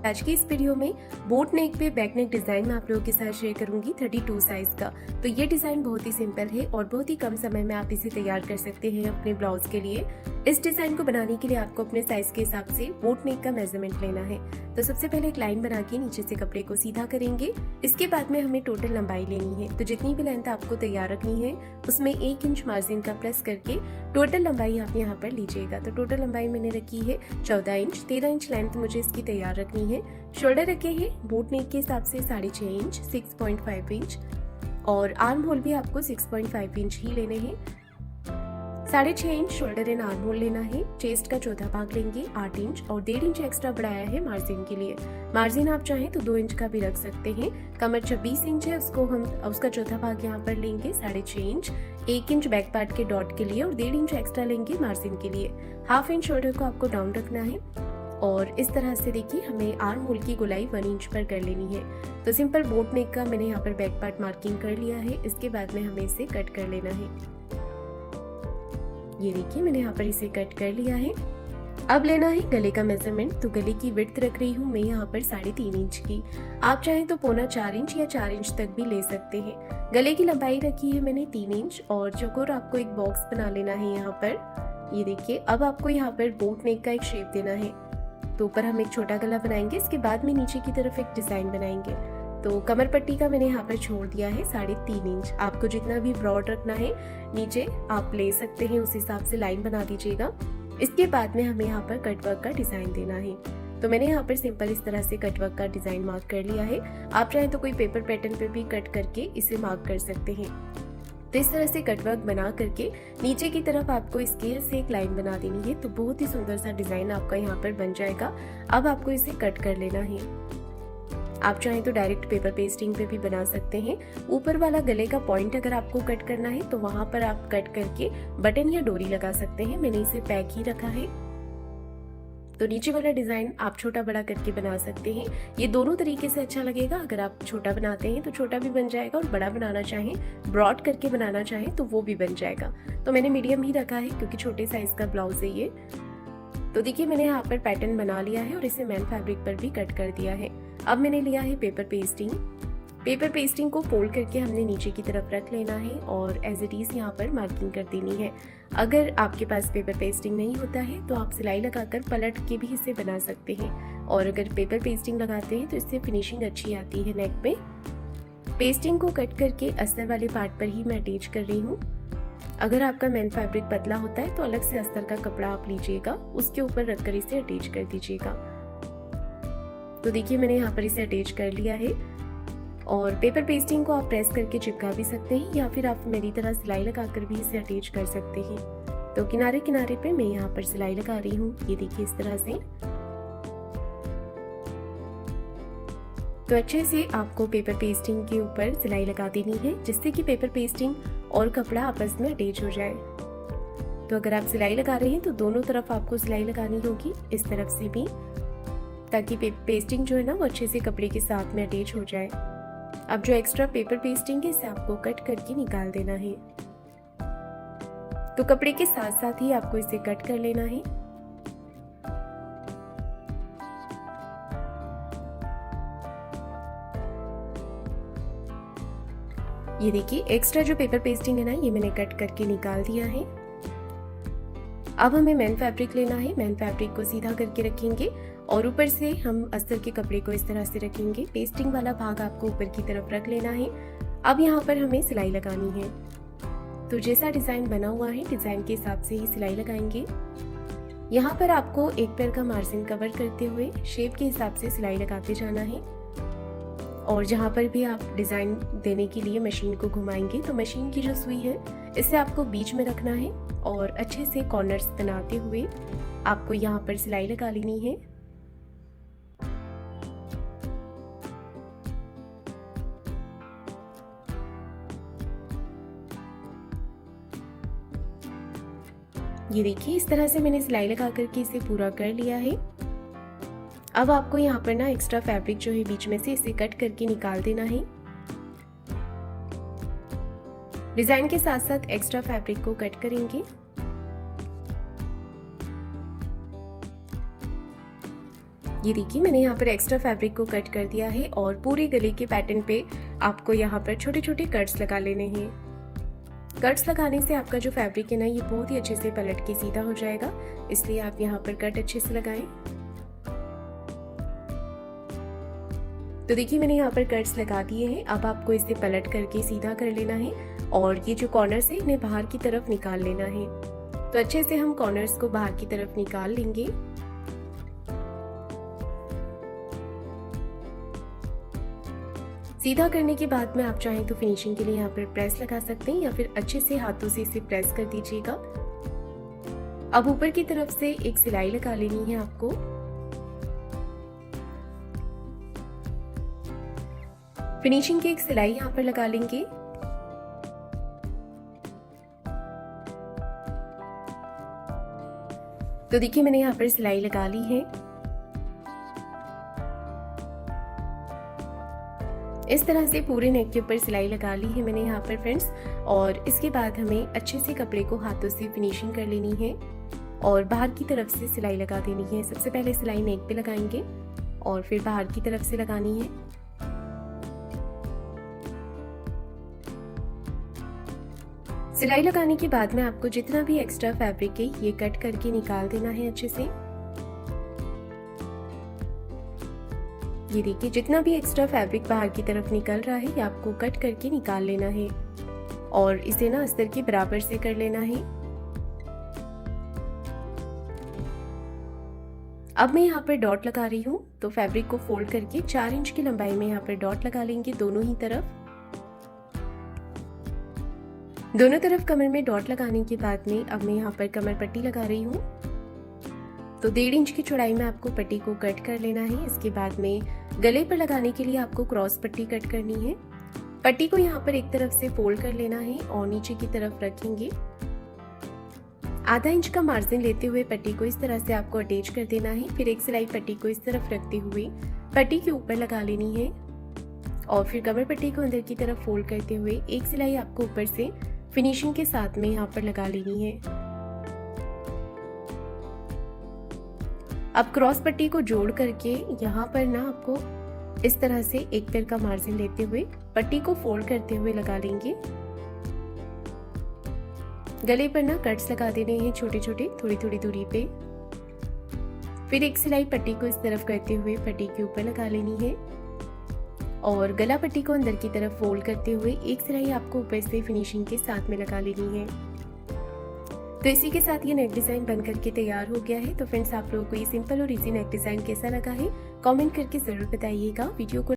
आज की इस वीडियो में बोट नेक पे बैक नेक डिजाइन मैं आप लोगों के साथ शेयर करूंगी 32 साइज का। तो ये डिजाइन बहुत ही सिंपल है और बहुत ही कम समय में आप इसे तैयार कर सकते हैं अपने ब्लाउज के लिए। इस डिजाइन को बनाने के लिए आपको अपने साइज के हिसाब से बोट नेक का मेजरमेंट लेना है। तो सबसे पहले एक लाइन बना के नीचे से कपड़े को सीधा करेंगे। इसके बाद में हमें टोटल लंबाई लेनी है। तो जितनी भी लेंथ आपको तैयार रखनी है उसमें 1 इंच मार्जिन का प्लस करके टोटल लंबाई आप यहाँ पर लीजिएगा। तो टोटल लंबाई मैंने रखी है 14 इंच। 13 इंच लेंथ मुझे इसकी तैयार रखनी है। शोल्डर रखे हैं बोट नेक के हिसाब से 6.5 इंच, 6.5 इंच और आर्म होल भी आपको 6.5 इंच ही लेने हैं। 6.5 inch shoulder and arm hole लेना है। चेस्ट का चौथा भाग लेंगे 8 इंच और 1.5 इंच एक्स्ट्रा बढ़ाया है मार्जिन के लिए। मार्जिन आप चाहें तो 2 इंच का भी रख सकते हैं। कमर 26 इंच है, उसका चौथा भाग यहाँ पर लेंगे 6.5 इंच। 1 इंच बैक पार्ट के डॉट के लिए और 1.5 इंच एक्स्ट्रा लेंगे मार्जिन के लिए। हाफ इंच शोल्डर को आपको डाउन रखना है और इस तरह से देखिए हमें आर्म होल की गोलाई 1 इंच पर कर लेनी है। तो सिंपल बोट नेक का मैंने यहाँ पर बैक पार्ट मार्किंग कर लिया है। इसके बाद में हमें इसे कट कर लेना है। ये देखिए मैंने यहाँ पर इसे कट कर लिया है। अब लेना है गले का मेजरमेंट। तो गले की विड्थ रख रही हूँ मैं यहाँ पर 3.5 इंच की। आप चाहें तो 3.25 इंच या 4 इंच तक भी ले सकते हैं। गले की लंबाई रखी है मैंने 3 इंच और चौकोर आपको एक बॉक्स बना लेना है यहाँ पर। ये देखिए अब आपको यहाँ पर बोट नेक का एक शेप देना है। तो ऊपर हम एक छोटा गला बनाएंगे। इसके बाद में नीचे की तरफ एक डिजाइन बनाएंगे। तो कमर पट्टी का मैंने यहाँ पर छोड़ दिया है 3.5 इंच। आपको जितना भी ब्रॉड रखना है नीचे आप ले सकते हैं, उस हिसाब से लाइन बना दीजिएगा। इसके बाद में हमें यहाँ पर कटवर्क का डिजाइन देना है। तो मैंने यहाँ पर सिंपल इस तरह से कटवर्क का डिजाइन मार्क कर लिया है। आप चाहें तो कोई पेपर पैटर्न पे भी कट करके इसे मार्क कर सकते हैं। तो इस तरह से कटवर्क बना करके नीचे की तरफ आपको स्केल से एक लाइन बना देनी है। तो बहुत ही सुंदर सा डिजाइन आपका यहाँ पर बन जाएगा। अब आपको इसे कट कर लेना है। आप चाहें तो डायरेक्ट पेपर पेस्टिंग पे भी बना सकते हैं। ऊपर वाला गले का पॉइंट अगर आपको कट करना है तो वहां पर आप कट करके बटन या डोरी लगा सकते हैं। मैंने इसे पैक ही रखा है। तो नीचे वाला डिजाइन आप छोटा बड़ा करके बना सकते हैं। ये दोनों तरीके से अच्छा लगेगा। अगर आप छोटा बनाते हैं तो छोटा भी बन जाएगा और बड़ा बनाना चाहें, ब्रॉड करके बनाना चाहें तो वो भी बन जाएगा। तो मैंने मीडियम ही रखा है क्योंकि छोटे साइज का ब्लाउज है ये। तो देखिए मैंने यहाँ पर पैटर्न बना लिया है और इसे मैन फैब्रिक पर भी कट कर दिया है। अब मैंने लिया है पेपर पेस्टिंग। पेपर पेस्टिंग को फोल्ड करके हमने नीचे की तरफ रख लेना है और एज इट इज यहाँ पर मार्किंग कर देनी है। अगर आपके पास पेपर पेस्टिंग नहीं होता है तो आप सिलाई लगाकर पलट के भी इसे बना सकते हैं। और अगर पेपर पेस्टिंग लगाते हैं तो इससे फिनिशिंग अच्छी आती है नेक पे। पेस्टिंग को कट करके अस्तर वाले पार्ट पर ही मैं अटैच कर रही हूँ। अगर आपका मैन फैब्रिक पतला होता है तो अलग से अस्तर का कपड़ा आप लीजिएगा, उसके ऊपर रखकर इसे अटैच कर दीजिएगा। तो देखिए मैंने यहाँ पर इसे अटैच कर लिया है। और पेपर पेस्टिंग को आप प्रेस करके चिपका भी सकते हैं या फिर आप मेरी तरह सिलाई लगाकर भी इसे अटैच कर सकते हैं। तो किनारे किनारे पे मैं यहाँ पर सिलाई लगा रही हूँ। ये देखिए इस तरह से। तो अच्छे से आपको पेपर पेस्टिंग के ऊपर सिलाई लगा देनी है जिससे कि पेपर पेस्टिंग और कपड़ा आपस में अटैच हो जाए। तो अगर आप सिलाई लगा रहे हैं तो दोनों तरफ आपको सिलाई लगानी होगी, इस तरफ से भी, ताकि पेस्टिंग जो है ना वो अच्छे से कपड़े के साथ में अटैच हो जाए। अब जो एक्स्ट्रा पेपर पेस्टिंग है इसे आपको कट करके निकाल देना है। तो कपड़े के साथ साथ ही आपको इसे कट कर लेना है। ये देखिए एक्स्ट्रा जो पेपर पेस्टिंग है ना ये मैंने कट करके निकाल दिया है। अब हमें मैन फैब्रिक लेना है। मैन फैब्रिक को सीधा करके रखेंगे और ऊपर से हम अस्तर के कपड़े को इस तरह से रखेंगे। पेस्टिंग वाला भाग आपको ऊपर की तरफ रख लेना है। अब यहाँ पर हमें सिलाई लगानी है। तो जैसा डिजाइन बना हुआ है डिजाइन के हिसाब से ही सिलाई लगाएंगे। यहाँ पर आपको एक पैर का मार्जिन कवर करते हुए शेप के हिसाब से सिलाई लगाते जाना है। और जहाँ पर भी आप डिजाइन देने के लिए मशीन को घुमाएंगे तो मशीन की जो सुई है इसे आपको बीच में रखना है और अच्छे से कॉर्नर्स बनाते हुए आपको यहाँ पर सिलाई लगा लेनी है। ये देखिए इस तरह से मैंने सिलाई लगा करके इसे पूरा कर लिया है। अब आपको यहाँ पर ना एक्स्ट्रा फैब्रिक जो है बीच में से इसे कट करके निकाल देना है। डिजाइन के साथ साथ एक्स्ट्रा फैब्रिक को कट करेंगे। ये देखिए मैंने यहाँ पर एक्स्ट्रा फैब्रिक को कट कर दिया है और पूरे गले के पैटर्न पे आपको यहाँ पर छोटे छोटे कट्स लगा लेने हैं। कट्स लगाने से आपका जो फैब्रिक है ना ये बहुत ही अच्छे से पलट के सीधा हो जाएगा, इसलिए आप यहाँ पर कट अच्छे से लगाएं। तो देखिए मैंने यहाँ पर कट्स लगा दिए हैं। अब आपको इसे पलट करके सीधा कर लेना है और ये जो कॉर्नर्स है इन्हें बाहर की तरफ निकाल लेना है। तो अच्छे से हम कॉर्नर्स को बाहर की तरफ निकाल लेंगे। सीधा करने के बाद में आप चाहें तो फिनिशिंग के लिए यहाँ पर प्रेस लगा सकते हैं या फिर अच्छे से हाथों से इसे प्रेस कर दीजिएगा। अब ऊपर की तरफ से एक सिलाई लगा लेनी है आपको। फिनिशिंग की एक सिलाई यहाँ पर लगा लेंगे। तो देखिए मैंने यहाँ पर सिलाई लगा ली है। इस तरह से पूरे नेक के ऊपर सिलाई लगा ली है मैंने यहाँ पर फ्रेंड्स। और इसके बाद हमें अच्छे से कपड़े को हाथों से फिनिशिंग कर लेनी है और बाहर की तरफ से सिलाई लगा देनी है। सबसे पहले सिलाई नेक पे लगाएंगे और फिर बाहर की तरफ से लगानी है। सिलाई लगाने के बाद में आपको जितना भी एक्स्ट्रा फैब्रिक है ये कट करके निकाल देना है अच्छे से। ये देखिए जितना भी एक्स्ट्रा फैब्रिक बाहर की तरफ निकल रहा है ये आपको कट करके निकाल लेना है और इसे ना अस्तर के बराबर से कर लेना है। अब मैं यहाँ पर डॉट लगा रही हूँ, तो फैब्रिक को फोल्ड करके 4 इंच की लंबाई में यहाँ पर डॉट लगा लेंगे दोनों ही तरफ। दोनों तरफ कमर में डॉट लगाने के बाद में अब मैं यहाँ पर कमर पट्टी लगा रही हूँ। तो 1.5 इंच की चौड़ाई में आपको पट्टी को कट कर लेना है। इसके बाद में गले पर लगाने के लिए आपको क्रॉस पट्टी कट करनी है। पट्टी को यहाँ पर एक तरफ से फोल्ड कर लेना है और नीचे की तरफ रखेंगे। आधा इंच का मार्जिन लेते हुए पट्टी को इस तरह से आपको अटैच कर देना है। फिर एक सिलाई पट्टी को इस तरफ रखते हुए पट्टी के ऊपर लगा लेनी है और फिर कमर पट्टी को अंदर की तरफ फोल्ड करते हुए एक सिलाई आपको ऊपर से फिनिशिंग के साथ में यहाँ पर लगा लेनी है। अब क्रॉस पट्टी को जोड़ करके यहाँ पर ना आपको इस तरह से एक पैर का मार्जिन लेते हुए पट्टी को फोल्ड करते हुए लगा लेंगे। गले पर ना कट्स लगा देने हैं छोटे छोटे थोड़ी थोड़ी दूरी पे। फिर एक सिलाई पट्टी को इस तरफ करते हुए पट्टी के ऊपर लगा लेनी है और गला पट्टी को अंदर की तरफ फोल्ड करते हुए एक सिलाई आपको ऊपर से फिनिशिंग के साथ में लगा लेनी है। तो इसी के साथ ये नेक डिजाइन बन करके तैयार हो गया है। तो फ्रेंड्स आप लोगों को ये सिंपल और इजी नेक डिजाइन कैसा लगा है कमेंट करके जरूर बताइएगा। वीडियो को